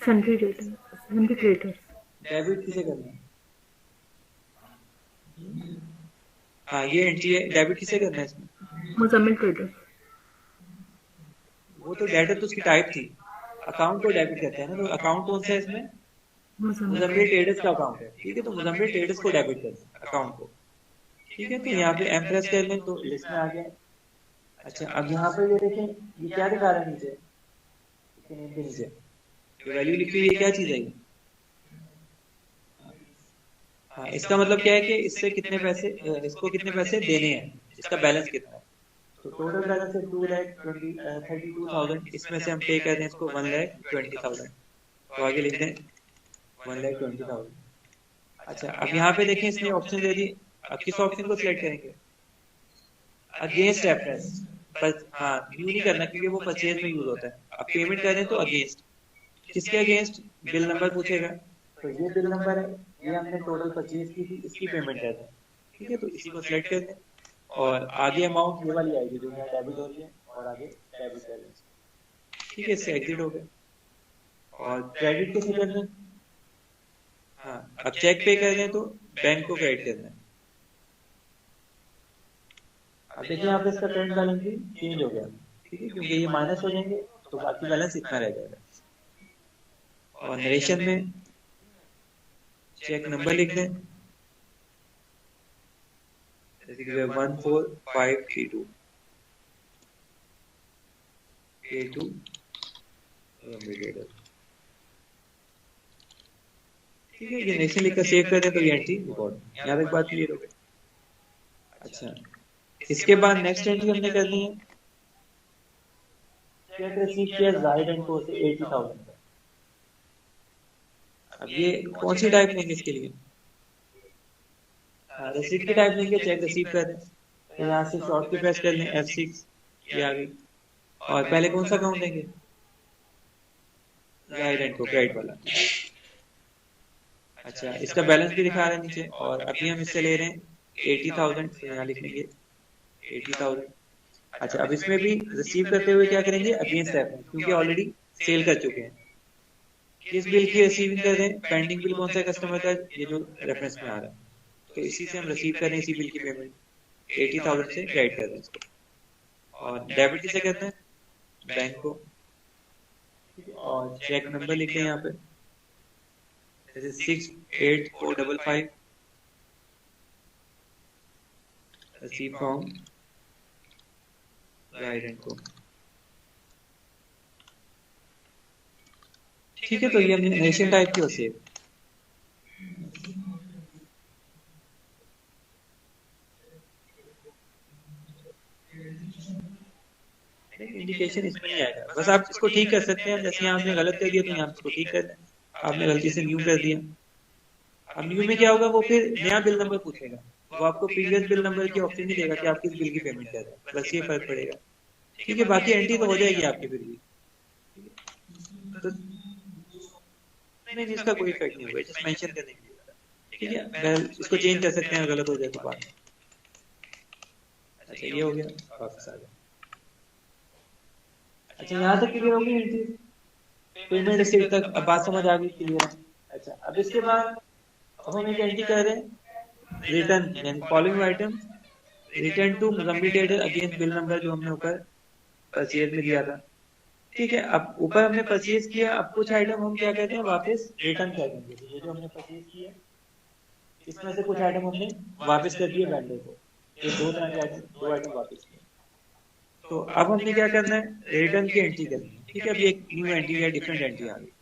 Speaker 1: sundry debtors, sundry creditors,
Speaker 2: debit किसे करना है। हाँ, ये एंट्री है, डेबिट किसे करना है इसमें।
Speaker 1: मुजम्मिल ट्रेडर्स,
Speaker 2: वो तो डेबिट तो उसकी टाइप थी, अकाउंट को डेबिट करते हैं ना, तो अकाउंट कौन सा है इसमें,
Speaker 1: मुजम्मिल
Speaker 2: मुजम्मिल
Speaker 1: ट्रेडर्स।
Speaker 2: ट्रेडर्स का अकाउंट है। ठीक है, तो मुजम्मिल ट्रेडर्स को डेबिट करते हैं अकाउंट को। ठीक है, तो यहाँ पे एम प्रेस कर लें तो लिस्ट में आ गया। अच्छा, अब यहाँ पे ये देखें ये क्या दिखा रहा है नीचे, इसके नेम के नीचे जो वैल्यू लिखी हुई है क्या चीज है ये। हाँ, इसका मतलब क्या है कि इससे कितने पैसे इसको कितने पैसे देने हैं, इसका बैलेंस कितना है। तो टोटल बैलेंस है 2,32,000, इसमें से हम पे कर रहे हैं इसको 1,20,000। तो आगे लिख दें 1,20,000। अच्छा, अब यहाँ पे देखें इसने ऑप्शन दे दी। अब किस ऑप्शन को सिलेक्ट करेंगे? Against reference. पर हाँ, न्यू नहीं करना क्योंकि वो परचेज में यूज होता है। अब पेमेंट करें तो अगेंस्ट, किसके अगेंस्ट? बिल नंबर पूछेगा। तो ये बिल नंबर है, ये हमने टोटल परचेज की थी, इसकी पेमेंट कर दें। ठीक है, तो इसी को सिलेक्ट कर दें और आगे अमाउंट ये वाली आएगी जो यहाँ डेबिट हो रही है और आगे डेबिट बैलेंस। ठीक है, इससे एग्जिट हो गए। और क्रेडिट कैसे करना है? हाँ, अब चेक पे कर दें तो बैंक को क्रेडिट करना है। अब देखिए यहाँ पे इसका करंट बैलेंस भी चेंज हो गया। ठीक है, क्योंकि ये माइनस हो जाएंगे तो बाकी बैलेंस इतना रह जाएगा। और नरेशन में चेक नंबर लिख दें, जैसे कि 14532 A2 लिमिटेड। ठीक है, ये नरेशन लिखकर सेव कर दें तो ये एंट्री रिकॉर्ड। यहाँ तक बात क्लियर हो गई। अच्छा, इसके बाद नेक्स्ट एंट्री हमने करनी है, चेक रिसीव किया जाहिद एंड को से 80,000 का। अब ये कौन सी टाइप लेंगे इसके लिए? हाँ, रिसीट की टाइप लेंगे, चेक रिसीव कर दें तो यहाँ से शॉर्ट की प्रेस कर लें F6, ये आ गई। और पहले कौन सा अकाउंट लेंगे? जाहिद एंड को क्रेडिट वाला। अच्छा, इसका बैलेंस भी दिखा रहा है नीचे और अभी हम इससे ले रहे हैं 80,000, तो यहाँ लिख लेंगे 80,000। अच्छा, अब इसमें भी रिसीव करते हुए क्या करेंगे? अगेंस्ट रेफरेंस, क्योंकि ऑलरेडी सेल कर चुके हैं। किस बिल की रिसीविंग कर रहे हैं? पेंडिंग बिल कौन सा है कस्टमर का? ये जो रेफरेंस में आ रहा है, तो इसी से हम रिसीव कर रहे हैं, इसी बिल की पेमेंट 80,000 से क्रेडिट कर रहे हैं इसको। और डेबिट किसे करते हैं? बैंक को। और चेक नंबर लिख दें यहाँ पे, जैसे 68455 रिसीव फ्रॉम जाहिद एंड को। ठीक है, तो ये हमने नेशन टाइप की सेव। इंडिकेशन इसमें नहीं आएगा, बस आप इसको ठीक कर सकते हैं। जैसे यहाँ आपने गलत कर दिया तो यहाँ इसको ठीक कर दें। आपने गलती से न्यू कर दिया, अब न्यू में क्या होगा? वो फिर नया बिल नंबर पूछेगा, वो आपको प्रीवियस बिल नंबर की ऑप्शन नहीं देगा कि आप किस बिल की पेमेंट कर रहे हैं। बस ये फर्क पड़ेगा। ठीक है, बाकी एंट्री तो हो जाएगी आपकी फिर भी। तो नहीं नहीं, इसका कोई इफेक्ट नहीं होगा, जस्ट मेंशन करने के लिए। ठीक है, मैं इसको चेंज कर सकते हैं गलत हो जाए तो बाद में। अच्छा, ये हो गया, वापस आ गया। अच्छा, यहाँ तक क्लियर होगी एंट्री, पेमेंट रिसीट तक अब बात समझ आ गई, क्लियर है। अच्छा, अब इसके बाद अब हम एक एंट्री कर रहे हैं रिटर्न की, यानी following item return to Mozambique trader against bill number जो हमने ऊपर परचेज में दिया था। ठीक है, अब ऊपर हमने परचेज किया, अब कुछ आइटम हम क्या कहते हैं? वापस रिटर्न कर देंगे। ये जो हमने परचेज किया, इसमें से कुछ आइटम हमने वापस कर दिए वेंडर को। ये दो तरह के आइटम, दो आइटम वापस किए। तो अब हमने क्या करना है? रिटर्न की एंट्री करनी है। ठीक है, अभी एक न्यू एंट्री या डिफरेंट एंट्री आ गई।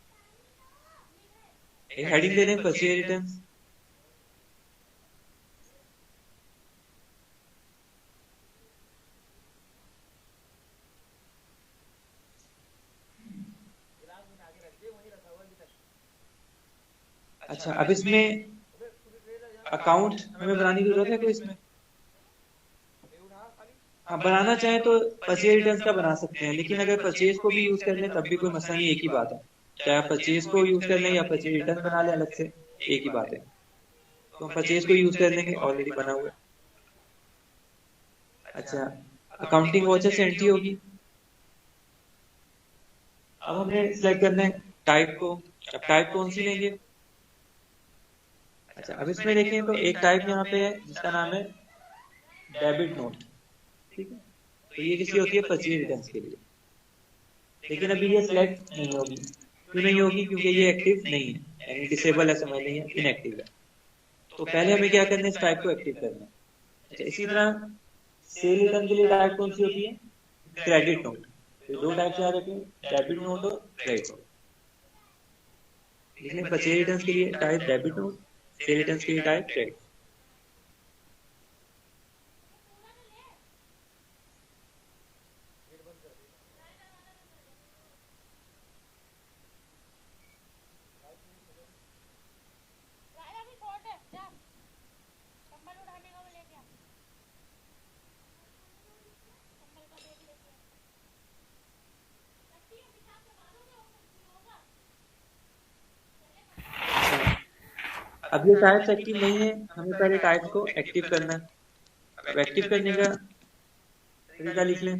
Speaker 2: एक हेडिंग दे दें परचेज रिटर्न। अच्छा, अब इसमें अकाउंट हमें बनाने की जरूरत है कोई इसमें? हाँ, बनाना चाहे तो परचेज रिटर्न का बना सकते हैं, लेकिन अगर परचेज को भी यूज कर लें तब भी कोई मसला नहीं, एक ही बात है। चाहे आप परचेज को यूज कर लें या परचेज रिटर्न बना लें अलग से, एक ही बात है। तो हम परचेज को यूज कर लेंगे, ऑलरेडी बना हुआ है। अच्छा, अकाउंटिंग वाउचर से एंट्री होगी। अब हमने सेलेक्ट करना है टाइप को। अब टाइप कौन सी लेंगे? अच्छा, अब इसमें देखें तो एक टाइप यहाँ पे है जिसका नाम है डेबिट नोट। ठीक है, तो ये किसी होती है? परचेज रिटर्न के लिए। लेकिन अभी ये सिलेक्ट नहीं होगी। क्यों नहीं होगी? क्योंकि ये एक्टिव नहीं है, यानी डिसेबल है, समझ नहीं है, इनएक्टिव है। तो पहले हमें क्या करना है? इस टाइप को एक्टिव करना है। अच्छा, इसी तरह सेल रिटर्न के लिए टाइप कौन सी होती है? Credit note. तो दो टाइप याद रखें, डेबिट नोट और क्रेडिट नोट। लिखने परचेज रिटर्न के लिए type debit note, cell return के लिए टाइप क्रेडिट। अब ये टाइप्स एक्टिव नहीं है, हमें पहले टाइप्स को एक्टिव करना है। अब एक्टिव करने का तरीका लिख लें।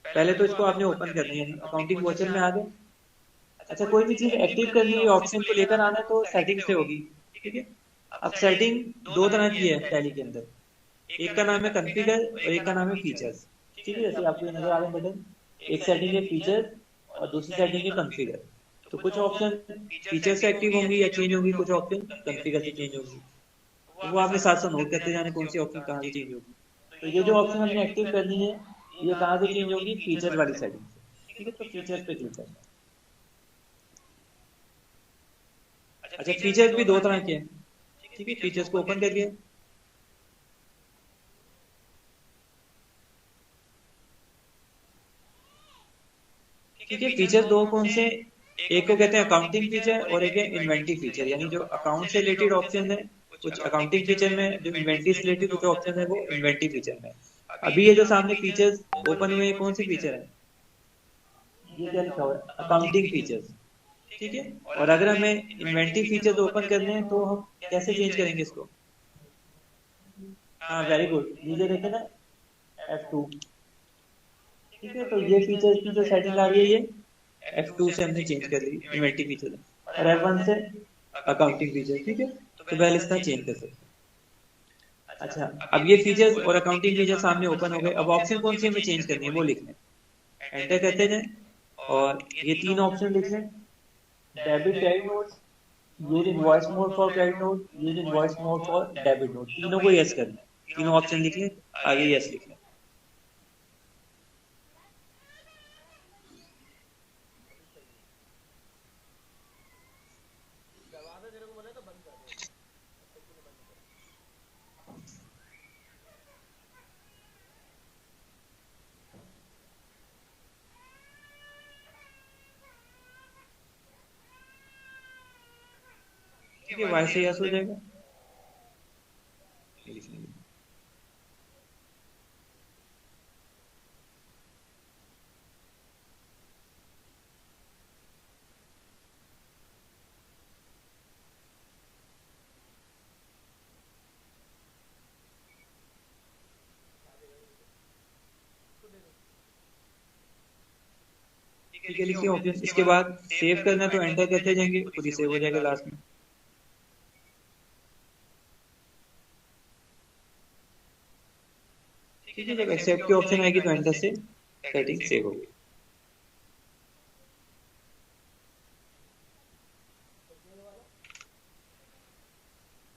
Speaker 2: पहले तो इसको आपने ओपन करना है, यानी अकाउंटिंग वाउचर में आ गए। अच्छा, कोई भी चीज एक्टिव करनी है ऑप्शन को लेकर आना है तो सेटिंग से होगी। ठीक है। अब सेटिंग दो तरह की है टैली के अंदर, एक का नाम है कॉन्फ़िगर और एक का नाम है फीचर्स। ठीक है, जैसे आपको ये नजर आ रहे हैं बटन, एक सेटिंग है फीचर और दूसरी सेटिंग है कॉन्फ़िगर। तो कुछ ऑप्शन फीचर से एक्टिव होंगी या चेंज होंगी, कुछ ऑप्शन कॉन्फ़िगर से चेंज होंगी। तो वो आपने साथ साथ नोट करते जाने कौन सी ऑप्शन कहाँ से चेंज होगी। तो ये जो ऑप्शन हमने एक्टिव करनी है, ये कहाँ से चेंज होगी, फीचर वाली सेटिंग से। ठीक है, तो फीचर्स पे क्लिक करना है। अच्छा, फीचर्स भी दो तरह के हैं। ठीक है, फीचर्स को ओपन कर लिया। ठीक है, फीचर्स दो कौन से, एक को कहते हैं अकाउंटिंग फीचर और एक है इन्वेंटरी फीचर, यानी जो अकाउंट से रिलेटेड ऑप्शन है कुछ अकाउंटिंग फीचर में, जो इन्वेंटरी से रिलेटेड कुछ ऑप्शन है वो इन्वेंटरी फीचर में। अभी ये जो सामने फीचर्स ओपन हुए हैं कौन से फीचर है, ये क्या लिखा हुआ है, अकाउंटिंग फीचर्स। ठीक है, और अगर हमें इन्वेंटरी फीचर्स ओपन करने हैं तो हम कैसे चेंज करेंगे इसको। हाँ, वेरी गुड, नीचे देखे ना, F2। ठीक है, तो ये फीचर्स की जो सेटिंग आ रही है ये F2 से हमने चेंज कर ली इन्वेंटरी फीचर, और F1 से अकाउंटिंग फीचर। ठीक है, तो पहले इसका चेंज कर सकते हैं। अच्छा, अब ये फीचर्स और अकाउंटिंग फीचर सामने ओपन हो गए। अब ऑप्शन कौन सी हमें चेंज करनी है वो लिख लें, एंटर करते जाएं और ये तीन ऑप्शन लिख लें, debit credit notes, use invoice mode for credit note, use invoice mode for debit note, तीनों को यस कर लें। तीनों ऑप्शन लिख लें, आगे यस लिख लें। ठीक है, वाई से यस हो जाएगा। ये लिख लेंगे। ठीक है, लिखिए ऑप्शन। इसके बाद सेव करना है तो एंटर करते जाएंगे, खुद ही सेव हो जाएगा लास्ट में। ठीक है, जब एक्सेप्ट की ऑप्शन आएगी तो एंटर से सेटिंग सेव होगी।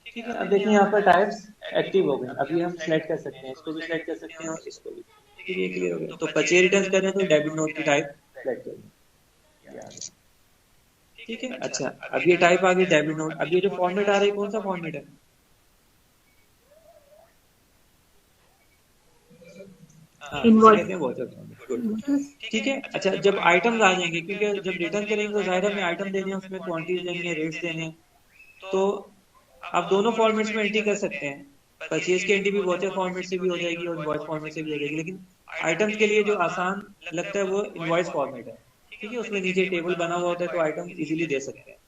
Speaker 2: ठीक है, अब देखिए यहाँ पर टाइप्स एक्टिव हो गए। अभी हम सिलेक्ट कर सकते हैं, इसको भी सिलेक्ट कर सकते हैं और इसको भी। ठीक है, ये क्लियर हो गया। तो परचेज रिटर्न करना है तो डेबिट नोट की टाइप सिलेक्ट करेंगे। ठीक है, अच्छा, अब ये टाइप आ गई डेबिट नोट। अब ये जो फॉर्मेट आ रहा है कौन सा फॉर्मेट है, हाँ, इसे
Speaker 1: इनवर्ट।
Speaker 2: कहते हैं वाउचर फॉर्मेट। गुड। ठीक है, अच्छा, जब आइटम्स आ जाएंगे, क्योंकि जब रिटर्न करेंगे तो जाहिर है हमें आइटम देने हैं, उसमें क्वांटिटीज देनी है, रेट्स देने हैं। तो आप दोनों फॉर्मेट्स में एंट्री कर सकते हैं। परचेज की एंट्री भी वाउचर फॉर्मेट से भी हो जाएगी और इनवॉइस फॉर्मेट से भी हो जाएगी, लेकिन आइटम्स के लिए जो आसान लगता है वो इनवॉइस फॉर्मेट है। ठीक है, उसमें नीचे टेबल बना हुआ होता है तो आइटम इजीली दे सकते हैं।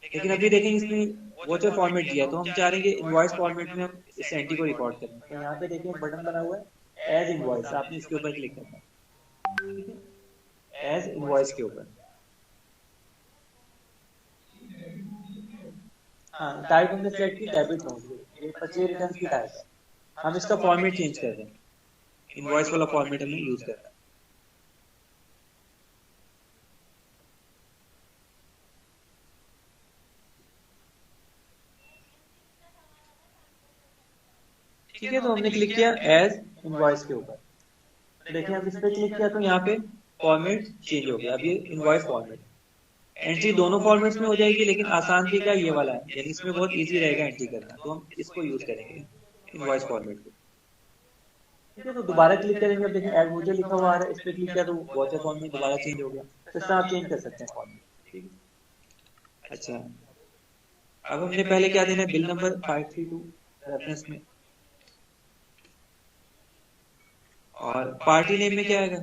Speaker 2: लेकिन अभी देखेंगे इसमें वाउचर फॉर्मेट दिया है तो हम चाह रहे हैं कि इनवॉइस फॉर्मेट में हम इस एंट्री को रिकॉर्ड करें। तो यहाँ पे देखिए एक बटन बना हुआ है एज इनवॉइस, आपने इसके ऊपर क्लिक करना है। ठीक है, एज इनवॉइस के ऊपर। हाँ, टाइप हमने सेलेक्ट की डेबिट नोट, ये परचेज रिटर्न की टाइप है। हम इसका फॉर्मेट चेंज कर रहे हैं, इनवॉइस वाला फॉर्मेट हमें यूज करना है। ठीक है, तो हमने क्लिक किया एज इनवॉइस के ऊपर। देखिए अब इस पे क्लिक किया तो यहाँ पे फॉर्मेट चेंज हो गया। अब ये इनवॉइस फॉर्मेट, एंट्री दोनों फॉर्मेट्स में हो जाएगी, लेकिन आसान तरीका ये वाला है, यानी इसमें बहुत इजी रहेगा एंट्री करना, तो हम इसको यूज करेंगे, इनवॉइस फॉर्मेट को। ठीक है, तो दोबारा क्लिक करेंगे। अब देखिए एड वोचर लिखा हुआ आ रहा है, इस पे क्लिक किया तो वोचर फॉर्मेट दोबारा चेंज हो गया। तो इस तरह आप चेंज कर सकते हैं फॉर्मेट। ठीक है, अच्छा, अब हमने पहले क्या देना है, बिल नंबर 532 रेफरेंस में, और पार्टी नेम में क्या आएगा,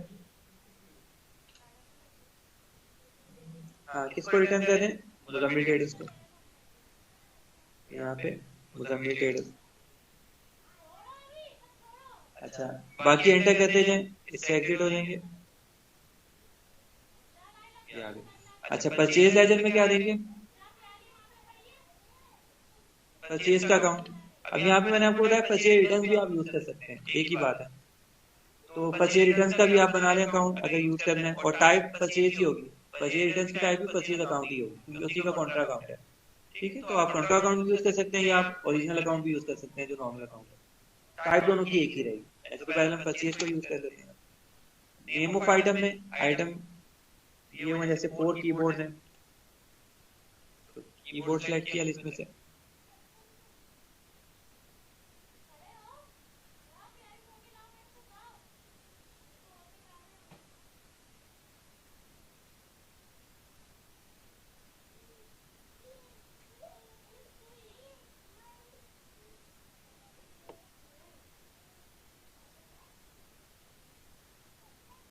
Speaker 2: हाँ, किसको रिटर्न कर रहे हैं, मोजाम्बिक ट्रेडर्स को। यहाँ पे मुजम्मिल ट्रेडर्स। अच्छा, बाकी एंटर करते जाएं, इससे एग्जिट हो जाएंगे। ये आ गए। अच्छा, परचेज लेजर में क्या देंगे? परचेज का अकाउंट। अब यहाँ पे मैंने आपको बताया परचेज रिटर्न भी आप यूज कर सकते हैं, एक ही बात है। तो परचेज रिटर्न का भी आप बना लें अकाउंट अगर यूज करना है, और टाइप परचेज ही होगी। परचेज रिटर्न की टाइप भी परचेज अकाउंट ही होगी, क्योंकि उसी का कॉन्ट्रा अकाउंट है। ठीक है, तो आप कॉन्ट्रा अकाउंट भी यूज कर सकते हैं या आप ओरिजिनल अकाउंट भी यूज कर सकते हैं जो नॉर्मल अकाउंट है। टाइप दोनों की एक ही रहेगी। ऐसे तो पहले हम परचेज को यूज कर लेते हैं। नेम ऑफ आइटम में आइटम दिए हुए जैसे 4 कीबोर्ड हैं, तो कीबोर्ड सेलेक्ट किया लिस्ट में से।